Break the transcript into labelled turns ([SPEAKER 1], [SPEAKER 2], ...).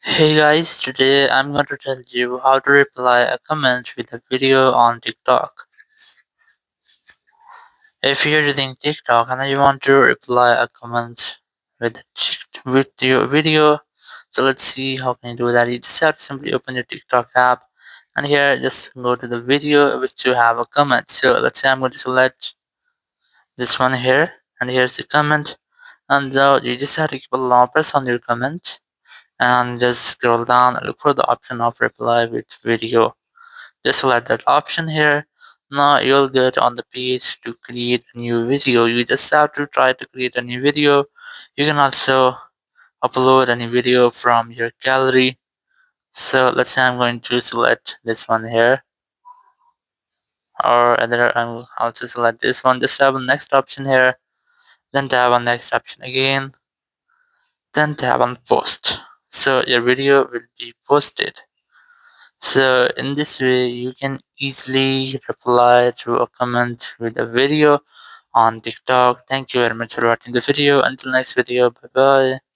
[SPEAKER 1] Hey guys, today I'm going to tell you how to reply a comment with a video on TikTok. If you're using TikTok and you want to reply a comment with your video, so let's see how can you do that. You just have to simply open your TikTok app and here just go to the video which you have a comment. So let's say I'm going to select this one here and here's the comment, and now you just have to keep a long press on your comment and just scroll down and look for the option of reply with video. Just select that option here. Now you'll get on the page to create a new video. You just have to try to create a new video. You can also upload any video from your gallery. So let's say I'm going to select this one here, or either I'm also select this one. Just tap on next option here, then tap on next option again, then tap on post. So your video will be posted. So in this way, you can easily reply to a comment with a video on TikTok. Thank you very much for watching the video. Until next video, bye bye.